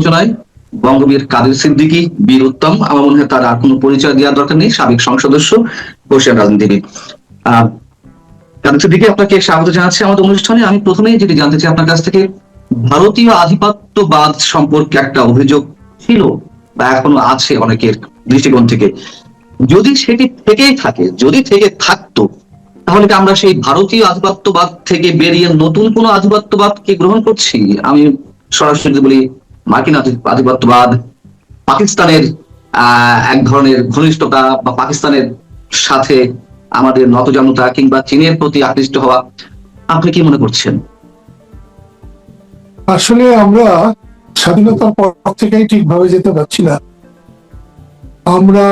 আলোচনায় বঙ্গবীর কাদের সিদ্দিকী, বীর উত্তম। আমার মনে হয় তার আর কোনো পরিচয় দেওয়ার দরকার নেই, সাবেক সংসদ সদস্য, বর্ষিয়ান রাজনীতিবিদ। আহ কাদের সিদ্দিকী, আপনাকে স্বাগত জানাচ্ছি আমাদের অনুষ্ঠানে। আমি প্রথমেই যেটি জানতে চাই আপনার কাছ থেকে, ভারতীয় আধিপত্যবাদ সম্পর্কে একটা অভিযোগ ছিল বা এখনো আছে অনেকের দৃষ্টিকোণ থেকে। যদি সেটি থেকেই থাকে, যদি থেকে থাকতো, তাহলে কি আমরা সেই ভারতীয় আধিপত্যবাদ থেকে বেরিয়ে নতুন কোন আধিপত্যবাদকে গ্রহণ করছি? আমি সরাসরি বলি, মার্কিন আধিপত্যবাদ, পাকিস্তানের এক ধরনের ঘনিষ্ঠতা বা পাকিস্তানের সাথে আমাদের নতজানুতা কিংবা চীনের প্রতি আকৃষ্ট হওয়া, আপনি কি মনে করছেন? আসলে আমরা স্বাধীনতার পর থেকেই ঠিকভাবে যেতে পারছি না। আমরা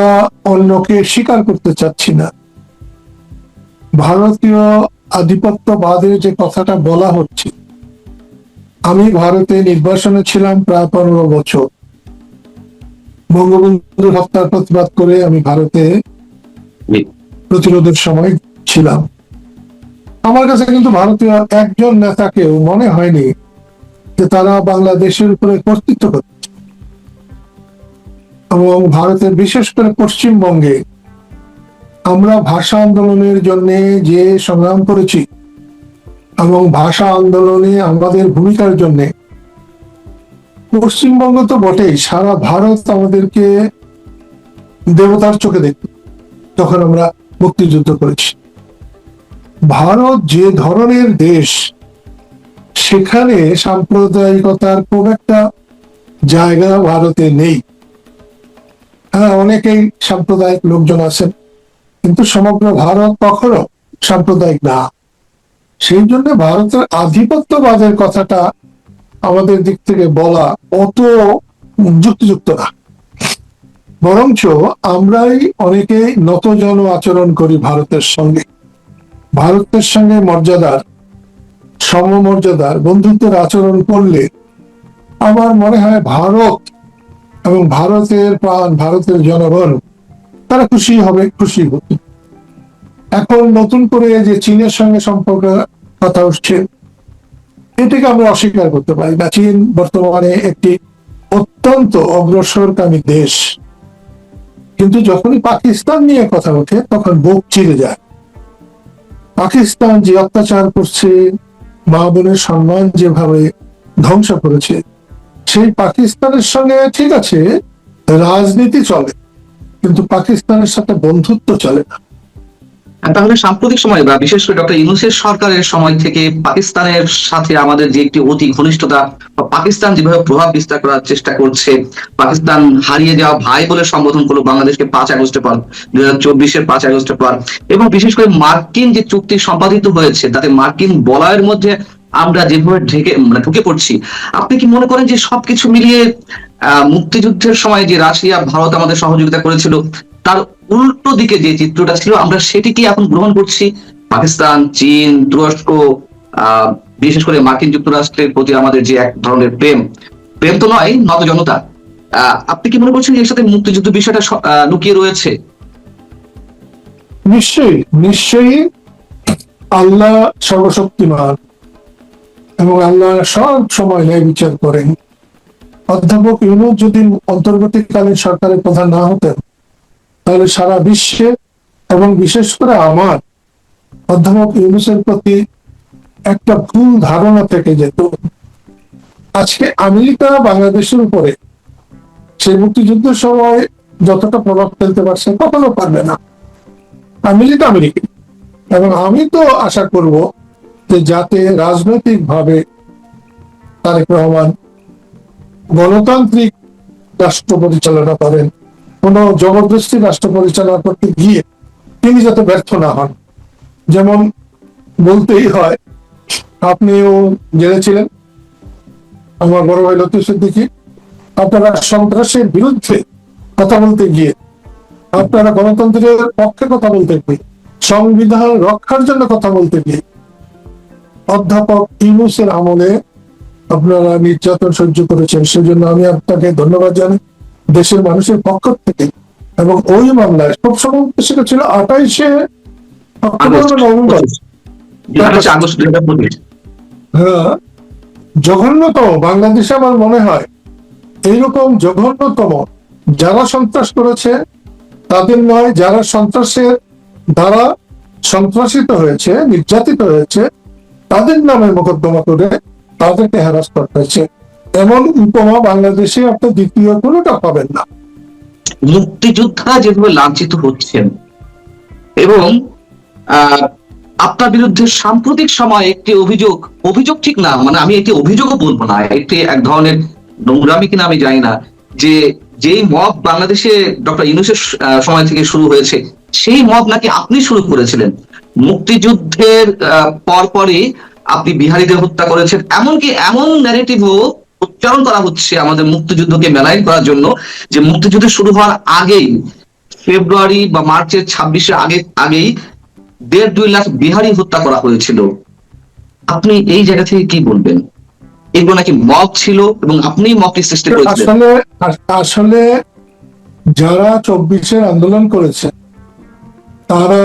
অন্যকে স্বীকার করতে চাচ্ছি না। ভারতীয় আধিপত্যবাদের যে কথাটা বলা হচ্ছে, আমি ভারতে নির্বাসনে ছিলাম প্রায় 15 বছর। বঙ্গবন্ধুর হত্যার প্রতিবাদ করে আমি ভারতে প্রতিরোধের সময় ছিলাম। আমার কাছে কিন্তু ভারতীয় একজন নেতাকেও মনে হয়নি যে তারা বাংলাদেশের উপরে কর্তৃত্ব করছে। এবং ভারতের বিশেষ করে পশ্চিমবঙ্গে আমরা ভাষা আন্দোলনের জন্য যে সংগ্রাম করেছি এবং ভাষা আন্দোলনে আমাদের ভূমিকার জন্য পশ্চিমবঙ্গ তো বটেই, সারা ভারত আমাদেরকে দেবতার চোখে দেখত যখন আমরা মুক্তিযুদ্ধ করেছি। ভারত যে ধরনের দেশ, সেখানে সাম্প্রদায়িকতার খুব একটা জায়গা ভারতে নেই। হ্যাঁ, অনেকেই সাম্প্রদায়িক লোকজন আছেন, কিন্তু সমগ্র ভারত কখনো সাম্প্রদায়িক না। সেই জন্য ভারতের আধিপত্যবাদের কথাটা আমাদের দিক থেকে বলা অত যুক্তিযুক্ত না। বরঞ্চ আমরাই অনেকে নতজন আচরণ করি ভারতের সঙ্গে। ভারতের সঙ্গে মর্যাদার, সমমর্যাদার, বন্ধুত্বের আচরণ করলে আমার মনে হয় ভারত এবং ভারতের প্রাণ, ভারতের জনগণ, তারা খুশি হবে, খুশি হতো। এখন নতুন করে যে চীনের সঙ্গে সম্পর্ক কথা উঠছে, এটাকে আমরা অস্বীকার করতে পারি না। চীন বর্তমানে একটি অত্যন্ত অগ্রসরকামী দেশ, কিন্তু যখনই পাকিস্তান নিয়ে কথা ওঠে তখন বুক চিরে যায়। পাকিস্তান যে অত্যাচার করছে, মা বোনের সম্মান যেভাবে ধ্বংস করেছে, সেই পাকিস্তানের সঙ্গে ঠিক আছে রাজনীতি চলে, কিন্তু পাকিস্তানের সাথে বন্ধুত্ব চলে না। তাহলে সাম্প্রতিক সময় বা বিশেষ করে ডক্টর ইউনূসের সরকারের সময় থেকে পাকিস্তানের সাথে আমাদের যে একটি অতি ঘনিষ্ঠতা, বা পাকিস্তান যেভাবে প্রভাব বিস্তার করার চেষ্টা করছে, পাকিস্তান হারিয়ে যাওয়া ভাই বলে সম্বোধন করলো বাংলাদেশকে 5 আগস্টের পর, 2024-এর 5 আগস্টের পর, এবং বিশেষ করে মার্কিন যে চুক্তি সম্পাদিত হয়েছে তাতে মার্কিন বলয়ের মধ্যে আমরা যেভাবে ঢুকে পড়ছি, আপনি কি মনে করেন যে সবকিছু মিলিয়ে মুক্তিযুদ্ধের সময় যে রাশিয়া ভারত আমাদের সহযোগিতা করেছিল, তার উল্টো দিকে যে চিত্রটা ছিল আমরা সেটি কি এখন গ্রহণ করছি? পাকিস্তান, চীন, তুরস্ক, বিশেষ করে মার্কিন যুক্তরাষ্ট্রের প্রতি আমাদের যে এক ধরনের প্রেম, প্রেম তো নয়, নতজনতা, আপনি কি মনে করছেন এর সাথে মুক্তিযুদ্ধ বিষয়টা লুকিয়ে রয়েছে? নিশ্চয়ই, নিশ্চয়ই। আল্লাহ সর্বশক্তিমান এবং আল্লাহ সব সময় ন্যায় বিচার করেন। অধ্যাপক ইউনূস যদি অন্তর্বর্তীকালীন সরকারের প্রধান না হতেন, তাহলে সারা বিশ্বে এবং বিশেষ করে আমার অধ্যাপক ইউনূসের প্রতি একটা ভুল ধারণা থেকে যেত। আজকে আমেরিকা বাংলাদেশের উপরে সেই মুক্তিযুদ্ধের সময় যতটা প্রভাব ফেলতে পারছে কখনো পারবে না। America America. এবং আমি তো আশা করব যে যাতে রাজনৈতিক ভাবে তারেক রহমান গণতান্ত্রিক রাষ্ট্র পরিচালনা করেন, কোন জবরদস্তি রাষ্ট্র পরিচালনা করতে গিয়ে তিনি যাতে ব্যর্থ না হন। যেমন বলতেই হয়, আপনিও জেলে ছিলেন, আমার বড় ভাই লতিফ সিদ্দিকী, আপনারা সন্ত্রাসের বিরুদ্ধে কথা বলতে গিয়ে, আপনারা গণতন্ত্রের পক্ষে কথা বলতে গিয়ে, সংবিধান রক্ষার জন্য কথা বলতে গিয়ে অধ্যাপক ইউনূসের আমলে আপনারা নির্যাতন সহ্য করেছেন। সেজন্য আমি আপনাকে ধন্যবাদ জানাই দেশের মানুষের পক্ষ থেকে। এবং ওই মামলায় সবসময় সেটা ছিল 28শে নভেম্বর, হ্যাঁ, জঘন্যতম। বাংলাদেশে আমার মনে হয় এইরকম জঘন্যতম যারা সন্ত্রাস করেছে তাদের নয়, যারা সন্ত্রাসের দ্বারা সন্ত্রাসিত হয়েছে, নির্যাতিত হয়েছে, তাদের নামে মোকদ্দমা করে তাদেরকে হ্যারাস করা হয়েছে। এমন উপমা বাংলাদেশে আপনি দ্বিতীয় কোনোটা পাবেন না। মুক্তিযোদ্ধারা যেভাবে লাঞ্ছিত হচ্ছেন এবং আহ, আপনার বিরুদ্ধে সাম্প্রতিক সময়ে একটি অভিযোগ ঠিক না, মানে আমি এটি অভিযোগও বলবো না, এটি এক ধরনের নোংরামি কিনা আমি জানি না, যে যেই মব বাংলাদেশে ডক্টর ইউনূসের সময় থেকে শুরু হয়েছে, সেই মব নাকি আপনি শুরু করেছিলেন। মুক্তিযুদ্ধের পরপরই আপনি বিহারীদের হত্যা করেছেন, এমনকি এমন ন্যারেটিভও উচ্চারণ করা হচ্ছে আমাদের মুক্তিযুদ্ধকে মেলাইন করার জন্য, যে মুক্তিযুদ্ধ শুরু হওয়ার আগেই, ফেব্রুয়ারি বা মার্চের 26-এর আগেই 1.5-2 লাখ বিহারি হত্যা করা হয়েছিল। আপনি এই জায়গা থেকে কি বলবেন? এগুলো নাকি মব ছিল এবং আপনি মবটি সৃষ্টি করেছিলেন। আসলে আসলে যারা 24-এর আন্দোলন করেছে তারা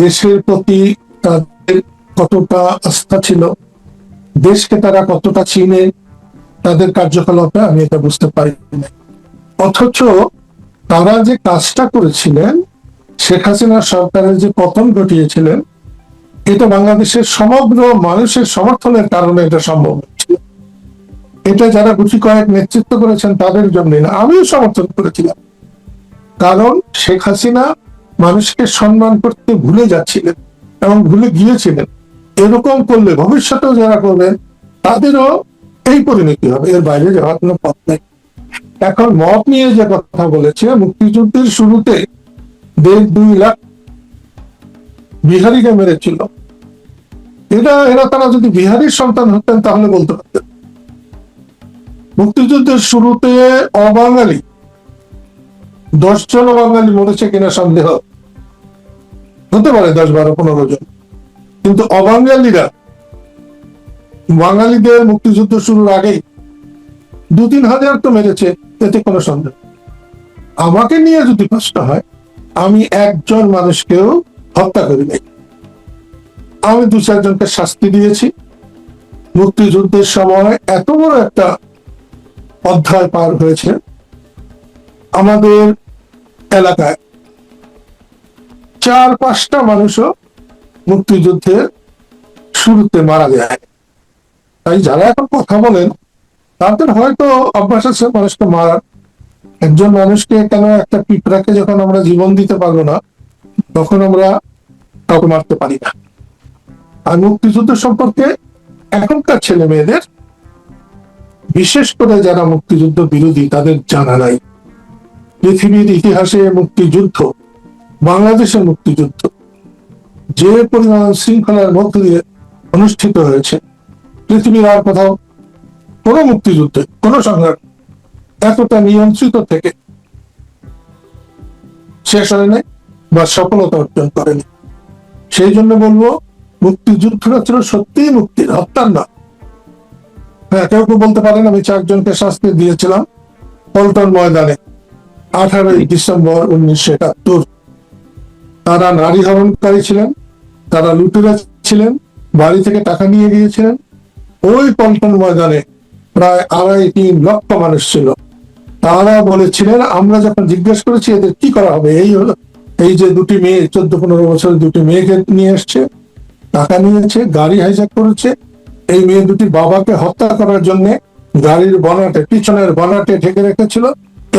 দেশের প্রতি তাদের কতটা আস্থা ছিল, দেশকে তারা কতটা চিনে, তাদের কার্যকলাপে আমি এটা বুঝতে পারি না। অথচ তারা যে কাজটা করেছিলেন, শেখ হাসিনা সরকারের যে পতন ঘটিয়েছিলেন, এটা বাংলাদেশের সমগ্র মানুষের সমর্থনের কারণে এটা সম্ভব হয়েছিল। এটা যারা গুটি কয়েক নেতৃত্ব করেছেন তাদের জন্য না, আমিও সমর্থন করেছিলাম। কারণ শেখ হাসিনা মানুষকে সম্মান করতে ভুলে যাচ্ছিলেন এবং ভুলে গিয়েছিলেন। এরকম করলে ভবিষ্যতেও যারা করবেন তাদেরও এই পরিণতি হবে, এর বাইরে যাওয়ার কোনো পথ নেই। এখন মত নিয়ে যে কথা বলেছে, মুক্তিযুদ্ধের শুরুতে 1.5-2 লাখ বিহারিকে মেরেছিল, এরা তারা যদি বিহারির সন্তান হতেন তাহলে বলতে পারতেন। মুক্তিযুদ্ধের শুরুতে অবাঙালি 10 জন বাঙালি মরেছে কিনা সন্দেহ, হতে পারে 10, 12, 15 জন, কিন্তু অবাঙালিরা বাঙালিদের মুক্তিযুদ্ধ শুরুর আগেই 2-3 হাজার তো মেরেছে, এতে কোনো সন্দেহ। আমাকে নিয়ে যদি প্রশ্ন হয়, আমি একজন মানুষকেও হত্যা করি নাই। আমি 2-4 জনকে শাস্তি দিয়েছি। মুক্তিযুদ্ধের সময় এত বড় একটা অধ্যায় পার হয়েছে। আমাদের এলাকায় 4-5টা মানুষও মুক্তিযুদ্ধের শুরুতে মারা যায়। তাই যারা এখন কথা বলেন তাদের হয়তো অভ্যাস আছে মানুষকে মারার। একজন মানুষকে কেন, একটা পিঁপড়াকে যখন আমরা জীবন দিতে পারবো না, তখন আমরা কাউকে মারতে পারি না। আর মুক্তিযুদ্ধ সম্পর্কে এখনকার ছেলে মেয়েদের, বিশেষ করে যারা মুক্তিযুদ্ধ বিরোধী, তাদের জানা নাই। পৃথিবীর ইতিহাসে মুক্তিযুদ্ধ, বাংলাদেশের মুক্তিযুদ্ধ যে পরিমাণ শৃঙ্খলার মধ্য দিয়ে অনুষ্ঠিত হয়েছে, পৃথিবীর আর কোথাও কোনো মুক্তিযুদ্ধে, কোনো সংগ্রাম এতটা নিয়ন্ত্রিত থেকে শেষ হয় নাই বা সফলতা অর্জন করেনি। সেই জন্য বলবো, মুক্তিযুদ্ধটা ছিল সত্যিই মুক্তির, হত্যার না। হ্যাঁ, কেউ কেউ বলতে পারেন আমি 4 জনকে শাস্তি দিয়েছিলাম পল্টন ময়দানে 18ই ডিসেম্বর 1971। তারা নারী হরণকারী ছিলেন, তারা লুটেরা ছিলেন, বাড়ি থেকে টাকা নিয়ে গিয়েছিলেন। ওই পল্টন ময়দানে প্রায় 2.5-3 লক্ষ মানুষ ছিল। তারা বলেছিলেন, আমরা যখন জিজ্ঞেস করেছি এদের কি করা হবে, এই হলো, এই যে 2টি মেয়ে, 14-15 বছরের 2টি মেয়েকে নিয়ে এসছে, টাকা নিয়েছে, গাড়ি হাইজ্যাক করেছে, এই মেয়ে 2টির বাবাকে হত্যা করার জন্য গাড়ির বনাটে, পিছনের বনাটে ঢেকে রেখেছিল,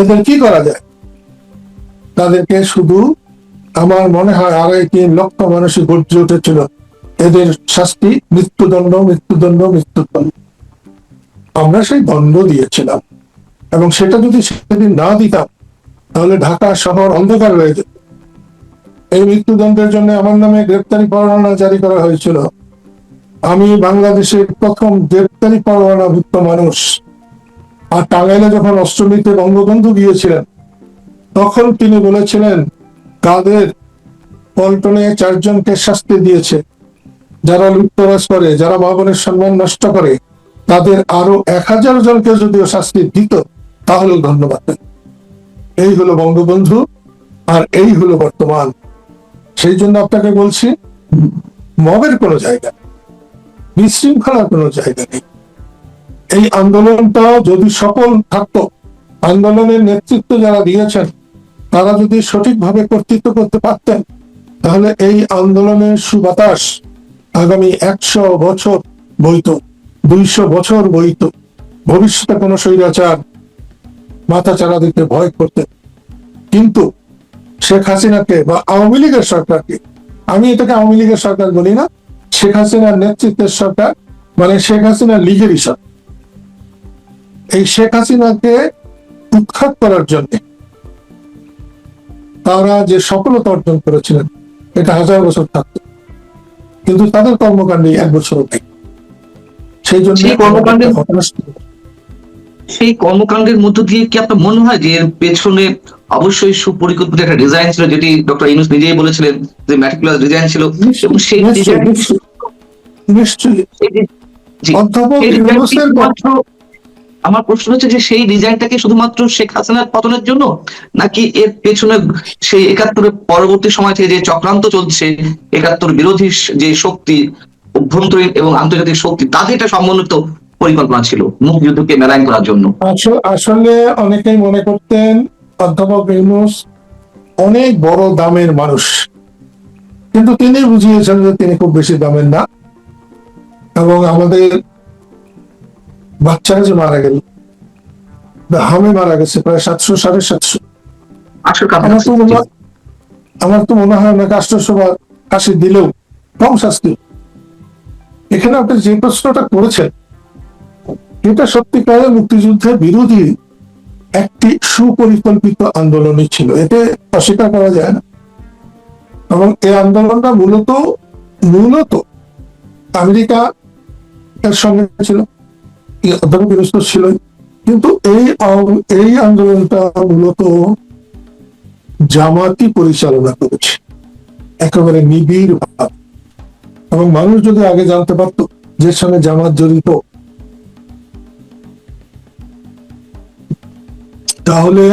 এদের কি করা যায়? তাদেরকে শুধু, আমার মনে হয় 2.5-3 লক্ষ মানুষই গর্জে উঠেছিল, এদের শাস্তি মৃত্যুদণ্ড, মৃত্যুদণ্ড, মৃত্যুদণ্ড। আমরা সেই দণ্ড দিয়েছিলাম, এবং সেটা যদি সেদিন না দিতাম তাহলে ঢাকা শহর অন্ধকার হয়ে যেত। এই মৃত্যুদণ্ডের জন্য আমার নামে গ্রেপ্তারি পরোয়ানা জারি করা হয়েছিল। আমি বাংলাদেশের প্রথম গ্রেপ্তারি পরোয়ানাভুক্ত মানুষ। আর টাঙ্গাইলে যখন অষ্টমীতে বঙ্গবন্ধু গিয়েছিলেন, তখন তিনি বলেছিলেন, কাদের পল্টনে 4 জনকে শাস্তি দিয়েছে, যারা লুটতরাজ করে, যারা মা বোনের সম্মান নষ্ট করে, তাদের আরো 1000 জনকে যদিও শাস্তি দিত তাহলেও ধন্যবাদ। এই হলো বঙ্গবন্ধু, আর এই হলো বর্তমান। সেই জন্য আপনাকে বলছি, মবের কোনো জায়গা, বিশৃঙ্খলার কোনো জায়গা নেই। এই আন্দোলনটা যদি সফল থাকতো আন্দোলনের নেতৃত্ব যারা দিয়েছেন তারা যদি সঠিকভাবে কর্তৃত্ব করতে পারতেন, তাহলে এই আন্দোলনের সুবাতাস আগামী 100 বছর বইত, 200 বছর বইত। ভবিষ্যতে কোনো স্বৈরাচার মাথা চারা দিতে ভয় করতেন। কিন্তু শেখ হাসিনাকে বা আওয়ামী লীগের সরকারকে, আমি এটাকে আওয়ামী লীগের সরকার বলি না, শেখ হাসিনার নেতৃত্বের সরকার, মানে শেখ হাসিনার লীগেরই সরকার, এই শেখ হাসিনাকে উৎখাত করার জন্য তারা যে সফলতা অর্জন করেছিলেন এটা 1000 বছর থাকতো, কিন্তু তাদের কর্মকাণ্ডে 1 বছরও নেই। সেই জন্য সেই কর্মকাণ্ডের মধ্য দিয়ে কি আপনার মনে হয় যে এর পেছনে অবশ্যই সুপরিকল্পিত একটা ডিজাইন ছিল, যেটি ডক্টর ইউনূস নিজেই বলেছিলেন যে ম্যাটিকুলাস ডিজাইন ছিল, এবং সেই নিশ্চয়ই জি, অধ্যাপক ইউনূসের আমার প্রশ্ন হচ্ছে যে সেই ডিজাইনটাকে শুধুমাত্র শেখ হাসিনার পতনের জন্য, নাকি এর পেছনে সেই 71-এর পরবর্তী সময় থেকে যে চক্রান্ত চলছে, 71 বিরোধী যে শক্তি, অভ্যন্তরীণ এবং আন্তর্জাতিক শক্তি, তাদের একটা সমন্বিত পরিকল্পনা ছিল মুক্তিযুদ্ধকে মেলাইন করার জন্য? আসলে অনেকেই মনে করতেন অধ্যাপক ইউনূস অনেক বড় দামের মানুষ, কিন্তু তিনি বুঝিয়েছেন যে তিনি খুব বেশি দামের না, এবং আমাদের বাচ্চারা যে মারা গেল, হামে মারা গেছে প্রায় 700 750। আমার তো মনে হয় না রাষ্ট্রসভার ফাঁসি দিলেও কম শাস্তি। এখানে আপনি যে প্রশ্নটা করেছেন এটা সত্যিকারের মুক্তিযুদ্ধের বিরোধী একটি সুপরিকল্পিত আন্দোলনই ছিল, এতে অস্বীকার করা যায় না। এবং এই আন্দোলনটা মূলত আমেরিকা এর সঙ্গে ছিল, অধ্যাপক ইউনূস ছিল, কিন্তু এই আন্দোলনটা মূলত জামাতি পরিচালনা করেছে একেবারে নিবিড় ভাব। এবং মানুষ যদি আগে জানতে পারতো যে সঙ্গে জামাত জড়িত, তাহলে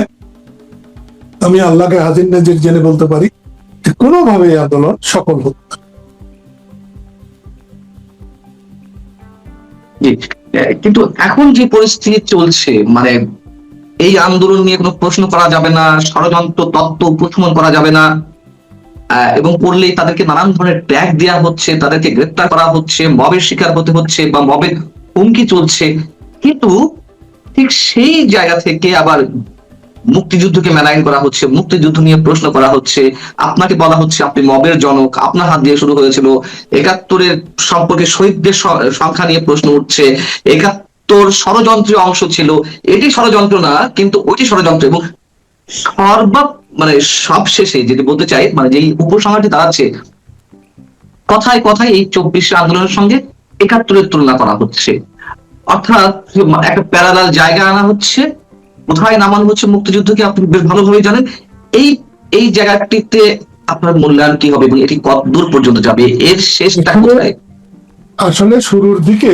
আমি আল্লাহকে হাজির নাজির জেনে বলতে পারি যে কোনোভাবে এই আন্দোলন সফল হতো না। কিন্তু এখন যে পরিস্থিতি চলছে, মানে এই আন্দোলন নিয়ে কোনো প্রশ্ন করা যাবে না, ষড়যন্ত্র তত্ত্ব উপস্থাপন করা যাবে না, এবং করলেই তাদেরকে নানান ধরনের ট্যাগ দেওয়া হচ্ছে, তাদেরকে গ্রেপ্তার করা হচ্ছে, মবের শিকার হতে হচ্ছে বা মবের হুমকি চলছে। কিন্তু ঠিক সেই জায়গা থেকে আবার মুক্তিযুদ্ধকে মেলাইন করা হচ্ছে, মুক্তিযুদ্ধ নিয়ে প্রশ্ন করা হচ্ছে, আপনাকে বলা হচ্ছে আপনি মবের জনক, আপনার হাত দিয়ে শুরু হয়েছিল। 71-এর সম্পর্কে শহীদদের সংখ্যা নিয়ে প্রশ্ন উঠছে, 71 ষড়যন্ত্রের অংশ ছিল, এটি ষড়যন্ত্র না কিন্তু ওইটি ষড়যন্ত্র। এবং মানে সব শেষে যেটি বলতে চাই, মানে যে উপসংহারটি দাঁড়াচ্ছে, কথায় কথায় এই 24 আন্দোলনের সঙ্গে 71-এর তুলনা করা হচ্ছে, অর্থাৎ একটা প্যারালাল জায়গা আনা হচ্ছে, কোথায় নামানো হচ্ছে মুক্তিযুদ্ধকে আপনি বেশ ভালোভাবে জানেন। এই এই জায়গাটিতে আপনার মূল্যায়ন কি হবে এবং এটি কত দূর পর্যন্ত যাবে, এর শেষটা কোথায়? আসলে শুরুর দিকে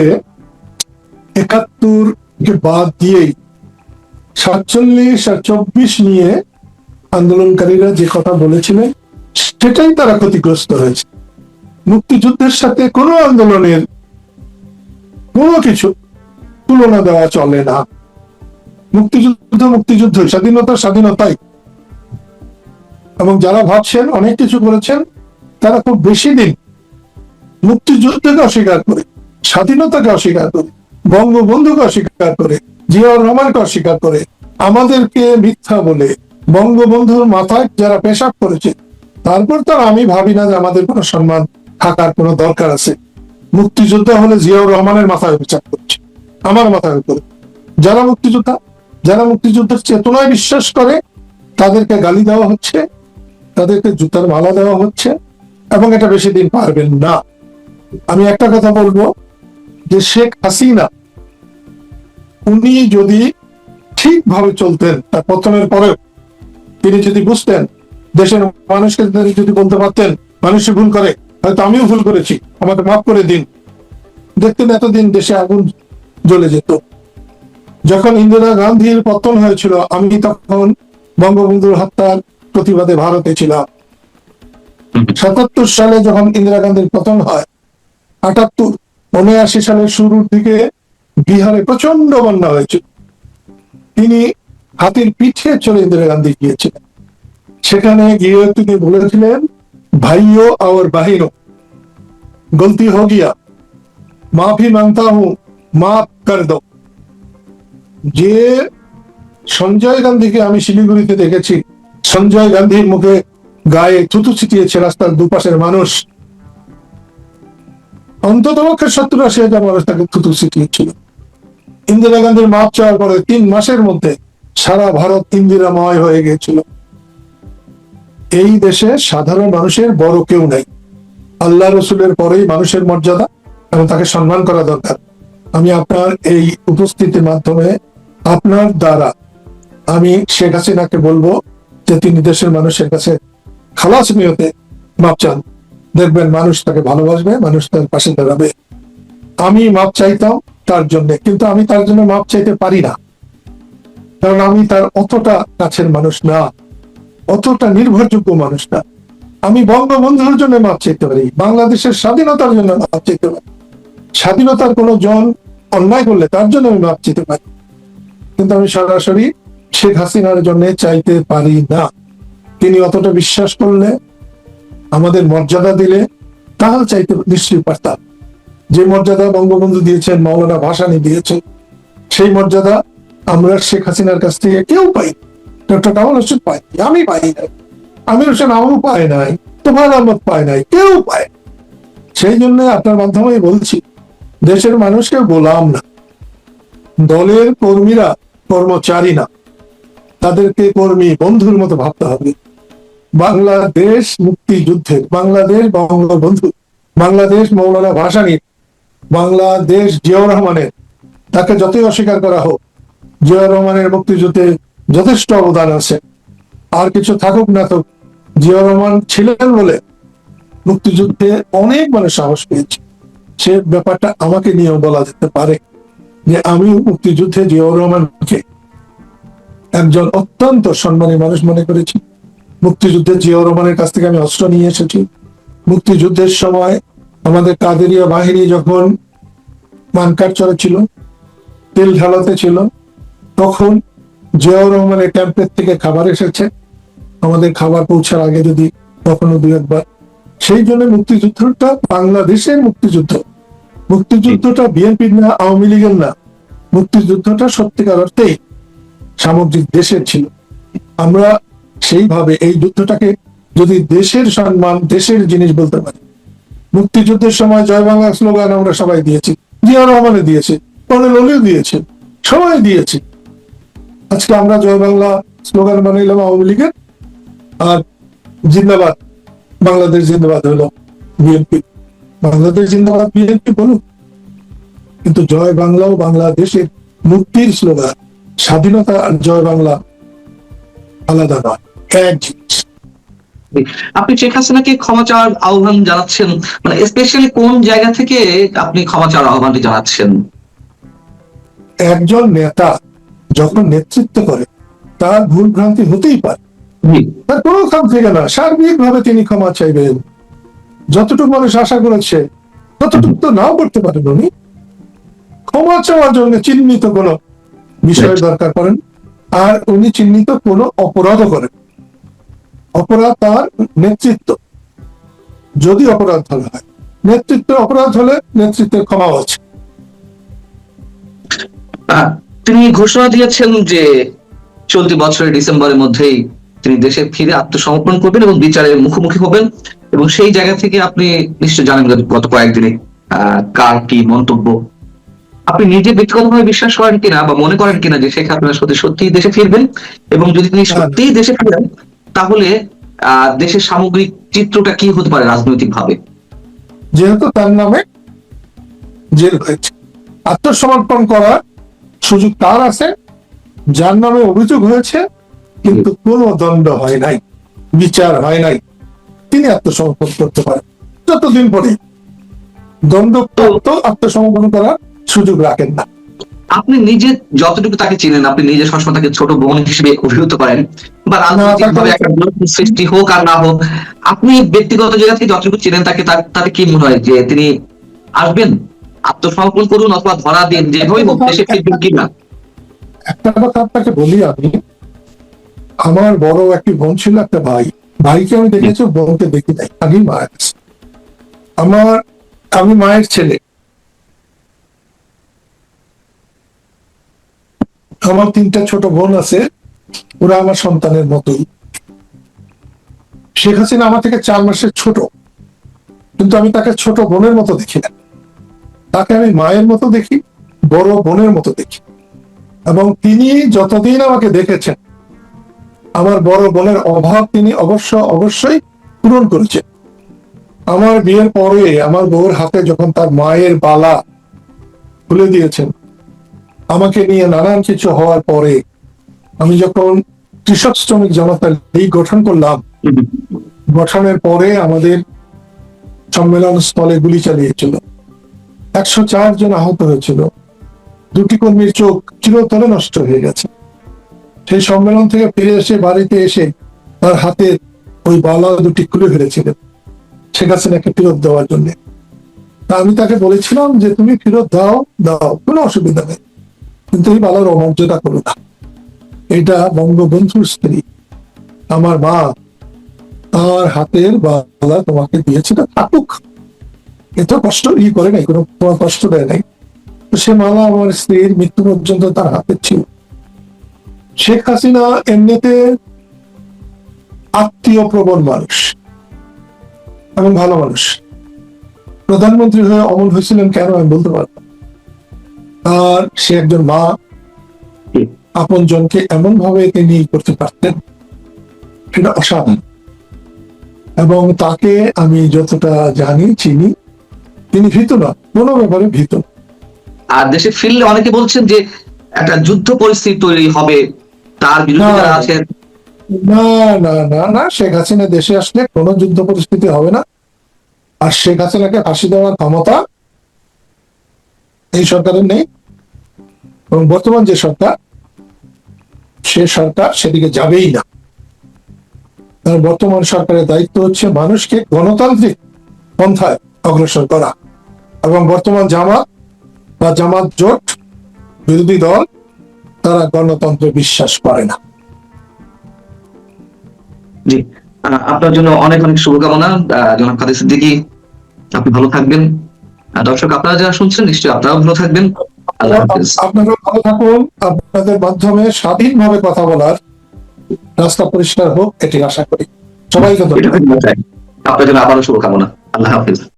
71 কে বাদ দিয়েই 47 আর 24 নিয়ে আন্দোলনকারীরা যে কথা বলেছিলেন সেটাই তারা ক্ষতিগ্রস্ত হয়েছে। মুক্তিযুদ্ধের সাথে কোনো আন্দোলনের কোনো কিছু তুলনা দেওয়া চলে না। মুক্তিযুদ্ধ, স্বাধীনতাই। এবং যারা ভাবছেন অনেক কিছু করেছেন, তারা খুব বেশি দিন মুক্তিযুদ্ধকে অস্বীকার করে, স্বাধীনতাকে অস্বীকার করে, বঙ্গবন্ধুকে অস্বীকার করে, জিয়াউর রহমানকে অস্বীকার করে, আমাদেরকে মিথ্যা বলে বঙ্গবন্ধুর মাথায় যারা পেশাব করেছে, তারপর তো আমি ভাবি না যে আমাদের কোনো সম্মান থাকার কোনো দরকার আছে। মুক্তিযুদ্ধ হলে জিয়াউর রহমানের মাথায় পেশাব করছে, আমার মাথায় করে। যারা মুক্তিযুদ্ধের চেতনায় বিশ্বাস করে তাদেরকে গালি দেওয়া হচ্ছে, তাদেরকে জুতার মালা দেওয়া হচ্ছে, এবং এটা বেশি দিন পারবেন না। আমি একটা কথা বলবো যে শেখ হাসিনা উনি যদি ঠিকভাবে চলতেন, তার পতনের পরেও তিনি যদি বুঝতেন, দেশের মানুষকে যদি বলতে পারতেন মানুষই ভুল করে, হয়তো আমিও ভুল করেছি, আমাকে মাফ করে দিন, দেখতেন এতদিন দেশে আগুন জ্বলে যেত। যখন ইন্দিরা গান্ধীর পতন হয়েছিল, আমি তখন বঙ্গবন্ধুর হত্যার প্রতিবাদে ভারতে ছিলাম। 77 সালে যখন ইন্দিরা গান্ধীর পতন হয়, 78 79 সালের শুরুর দিকে বিহারে প্রচন্ড বন্যা হয়েছিল। তিনি হাতির পিঠে চলে ইন্দিরা গান্ধী গিয়েছিলেন। সেখানে গিয়ে তিনি বলেছিলেন, ভাইও और बहनों, गलती हो गया, माफी मांगता हूं, माफ कर दो। যে সঞ্জয় গান্ধীকে আমি শিলিগুড়িতে দেখেছি, সঞ্জয় গান্ধীর মুখে গায়ে থুতু ছিটিয়েছে রাস্তার দুপাশের মানুষ, অন্তত পক্ষে 70-80 হাজার মানুষ তাকে থুতু ছিটিয়েছিল। ইন্দিরা গান্ধীর মাপ চাওয়ার পরে 3 মাসের মধ্যে সারা ভারত ইন্দিরাময় হয়ে গিয়েছিল। এই দেশে সাধারণ মানুষের বড় কেউ নাই। আল্লাহ রসুলের পরেই মানুষের মর্যাদা এবং তাকে সম্মান করা দরকার। আমি আপনার এই উপস্থিতির মাধ্যমে আপনার দ্বারা আমি শেখ হাসিনাকে বলবো যে তিনি দেশের মানুষের কাছে খালাস নিয়তে মাপ চান। দেখবেন মানুষ তাকে ভালোবাসবে, মানুষ তার পাশে দাঁড়াবে। আমি মাপ চাইতাম তার জন্য, কিন্তু আমি তার জন্য মাপ চাইতে পারি না, কারণ আমি তার অতটা কাছের মানুষ না, অতটা নির্ভরযোগ্য মানুষ না। আমি বঙ্গবন্ধুর জন্য মাপ চাইতে পারি, বাংলাদেশের স্বাধীনতার জন্য মাপ চাইতে পারি, স্বাধীনতার কোন জন অন্যায় করলে তার জন্য আমি মাপ চাইতে পারি, কিন্তু আমি সরাসরি শেখ হাসিনার জন্য চাইতে পারি না। তিনি অতটা বিশ্বাস করলে, আমাদের মর্যাদা দিলে, তাহলে চাইতে নিশ্চয়ই পারতাম। যে মর্যাদা বঙ্গবন্ধু দিয়েছেন, মাওলানা ভাসানী দিয়েছেন, সেই মর্যাদা আমরা শেখ হাসিনার কাছ থেকে কেউ পাই। ডক্টর কামাল হোসেন পাই, আমি পাই নাই, আমির হোসেন আমু পায় নাই, তোফায়েল আহমদ পায় নাই, কেউ পায়। সেই জন্য আপনার মাধ্যমে বলছি, দেশের মানুষকে গোলাম না, দলের কর্মীরা কর্মচারী না, তাদেরকে কর্মী বন্ধুর মতো ভাবতে হবে। বাংলাদেশ মুক্তিযুদ্ধের, বাংলাদেশ বঙ্গবন্ধু, বাংলাদেশ মৌলানা ভাসানীর, বাংলাদেশ জিয়াউর রহমানের, তাকে যতই অস্বীকার করা হোক, জিয়াউর রহমানের মুক্তিযুদ্ধে যথেষ্ট অবদান আছে। আর কিছু থাকুক না থাকুক, জিয়াউর রহমান ছিলেন বলে মুক্তিযুদ্ধে অনেক মানুষ সাহস পেয়েছে। সে ব্যাপারটা আমাকে নিয়েও বলা যেতে পারে যে আমি মুক্তিযুদ্ধে জিয়াউর রহমানকে একজন অত্যন্ত সম্মানী মানুষ মনে করেছি। মুক্তিযুদ্ধে জিয়াউর রহমানের কাছ থেকে আমি অস্ত্র নিয়ে এসেছি। মুক্তিযুদ্ধের সময় আমাদের কাদেরিয়া বাহিনী যখন মানকার চরে ছিল, তেল ঢালাতে ছিল, তখন জিয়াউর রহমানের ক্যাম্পের থেকে খাবার এসেছে, আমাদের খাবার পৌঁছার আগে যদি কখনো 2-1 বার। সেই জন্য মুক্তিযুদ্ধটা বাংলাদেশের মুক্তিযুদ্ধ, মুক্তিযুদ্ধটা বিএনপির না, আওয়ামী লীগের না, মুক্তিযুদ্ধটা সত্যিকার অর্থেই সামগ্রিক দেশের ছিল। আমরা সেইভাবে এই যুদ্ধটাকে যদি দেশের সম্মান, দেশের জিনিস বলতে পারি। মুক্তিযুদ্ধের সময় জয় বাংলা স্লোগান আমরা সবাই দিয়েছি, জিয়াউর রহমানে দিয়েছে, কর্নেল অলিও দিয়েছে, সবাই দিয়েছে। আজকে আমরা জয় বাংলা স্লোগান বানাইলাম আওয়ামী লীগের, আর জিন্দাবাদ বাংলাদেশ জিন্দাবাদ হলো বিএনপি। বাংলাদেশ জিন্দাবাদ বিএনপি বলুক, কিন্তু জয় বাংলা ও বাংলাদেশের মুক্তির স্লোগান, স্বাধীনতা আর জয় বাংলা আলাদা নয়, এক জিনিস। আপনি শেখ হাসিনাকে ক্ষমা চাওয়ার আহ্বান জানাচ্ছেন, মানে স্পেশালি কোন জায়গা থেকে আপনি ক্ষমা চাওয়ার আহ্বানটি জানাচ্ছেন? একজন নেতা যখন নেতৃত্ব করে তার ভুল ভ্রান্তি হতেই পারে, তার কোনো কাম থেকে না, সার্বিক ভাবে তিনি ক্ষমা চাইবেন। যতটুকু মানুষ আশা করেছে ততটুকু তো নাও করতে পারেন উনি। ক্ষমা চাওয়ার জন্য চিহ্নিত কোনো বিষয় দরকার করেন, আর উনি চিহ্নিত কোনো অপরাধও করেন। অপরাধ তার নেতৃত্ব, যদি অপরাধ ধরা হয়, নেতৃত্বের অপরাধ হলে নেতৃত্বের ক্ষমাও আছে। তিনি ঘোষণা দিয়েছেন যে চলতি বছরের ডিসেম্বরের মধ্যেই তিনি দেশে ফিরে আত্মসমর্পণ করবেন এবং বিচারের মুখোমুখি হবেন। এবং সেই জায়গা থেকে আপনি নিশ্চয় জানেন গত কয়েকদিনে কার কি মন্তব্য। আপনি নিজে ব্যক্তিগতভাবে বিশ্বাস করেন কিনা বা মনে করেন কিনা যে শেখ হাসিনা সত্যি দেশে ফিরবেন, এবং যদি তিনি সত্যিই দেশে ফিরেন তাহলে দেশের সামগ্রিক চিত্রটা কি হতে পারে রাজনৈতিক ভাবে? যেহেতু তার নামে জেল হয়েছে, আত্মসমর্পণ করার সুযোগ তার আছে, যার নামে অভিযোগ হয়েছে কিন্তু কোনো দণ্ড হয় নাই, বিচার হয় নাই, তিনি আত্মসমর্পণ করতে পারেন। যতদিন পরে দণ্ডপ্রাপ্ত আত্মসমর্পণ করার সুযোগ রাখেন না। আপনি নিজে যতটুকু তাকে চিনেন, আপনি নিজে সবসময় তাকে ছোট বোন হিসেবে অভিহিত করেন, বা রাজনৈতিকভাবে একটা সৃষ্টি হোক আর না হোক, আপনি ব্যক্তিগত জায়গা থেকে যতটুকু চিনেন তাকে, তাতে কি মনে হয় যে তিনি আসবেন, আত্মসমর্পণ করুন অথবা ধরা দিন, যেভাবে দেশে ফিরবেন কিনা? একটা কথা আপনাকে বলি, আমি আমার বড় একটি বোন ছিল, একটা ভাই। ভাইকে আমি দেখেছি, বোনকে দেখি নাই, আগেই মারা গেছে। আমার আমি মায়ের ছেলে, আমার 3টা ছোট বোন আছে, ওরা আমার সন্তানের মতোই। শেখ হাসিনা আমার থেকে 4 মাসের ছোট, কিন্তু আমি তাকে ছোট বোনের মতো দেখি না, তাকে আমি মায়ের মতো দেখি, বড় বোনের মতো দেখি। এবং তিনি যতদিন আমাকে দেখেছেন, আমার বড় বোনের অভাব তিনি অবশ্যই পূরণ করেছেন। আমার বিয়ের পরে আমার বউর হাতে যখন তার মায়ের বালা খুলে দিয়েছেন, আমাকে নিয়ে নানান কিছু হওয়ার পরে, আমি যখন কৃষক শ্রমিক জনতা লীগ গঠন করলাম, গঠনের পরে আমাদের সম্মেলন স্থলে গুলি চালিয়েছিল, 104 জন আহত হয়েছিল, 2টি কর্মীর চোখ চিরতরে নষ্ট হয়ে গেছে। সেই সম্মেলন থেকে ফিরে এসে বাড়িতে এসে তার হাতে ওই বালা 2টি খুলে ফেলেছিলেন শেখ হাসিনাকে ফেরত দেওয়ার জন্য। আমি তাকে বলেছিলাম যে তুমি ফেরত দাও, কোনো অসুবিধা নেই, কিন্তু এই বালার অমর্যাদা করো না। এটা বঙ্গবন্ধুর স্ত্রী, আমার মা, তার হাতের বালা তোমাকে দিয়েছিল, থাকুক, এত কষ্ট করে নাই, কোনো কষ্ট দেয় নাই। সে মালা আমার স্ত্রীর মৃত্যু পর্যন্ত তার হাতে ছিল। শেখ হাসিনা এমনিতে আত্মীয় প্রবণ মানুষ এবং ভালো মানুষ। প্রধানমন্ত্রী হয়ে অমল হয়েছিলেন কেন আমি বলতে পারব। আর সে একজন মা, আপন জনকে এমন ভাবে তিনি করতে পারতেন, সেটা অসাধারণ। এবং তাকে আমি যতটা জানি, চিনি, তিনি ভীত না, কোনো ব্যাপারে ভীত না। আর দেশে ফিরলে অনেকে বলছেন যে একটা যুদ্ধ পরিস্থিতি তৈরি হবে, তার বিরুদ্ধে যারা আছেন। না না না না, শেখ হাসিনা দেশে আসলে কোনো যুদ্ধ পরিস্থিতি হবে না। আর শেখ হাসিনাকে ফাঁসি দেওয়ার ক্ষমতা এই সরকারের নেই, এবং বর্তমান যে সরকার, সে সরকার সেদিকে যাবেই না। কারণ বর্তমান সরকারের দায়িত্ব হচ্ছে মানুষকে গণতান্ত্রিক পন্থায় অগ্রসর করা, এবং বর্তমান জামাত বা জামাত জোট বিরোধী দল, তারা গণতন্ত্রে বিশ্বাস করে না। জি, আপনার জন্য অনেক অনেক শুভকামনা জনাব কাদের সিদ্দিকী, আপনি ভালো থাকবেন। দর্শক আপনারা যারা শুনছেন, নিশ্চয়ই আপনারাও ভালো থাকবেন। আল্লাহ হাফিজ। আপনারা ভালো থাকুন। আপনাদের মাধ্যমে স্বাধীনভাবে কথা বলার রাস্তা পরিষ্কার হোক, এটি আশা করি। সবাইকে ধন্যবাদ। আপনার জন্য আবারও শুভকামনা। আল্লাহ হাফিজ।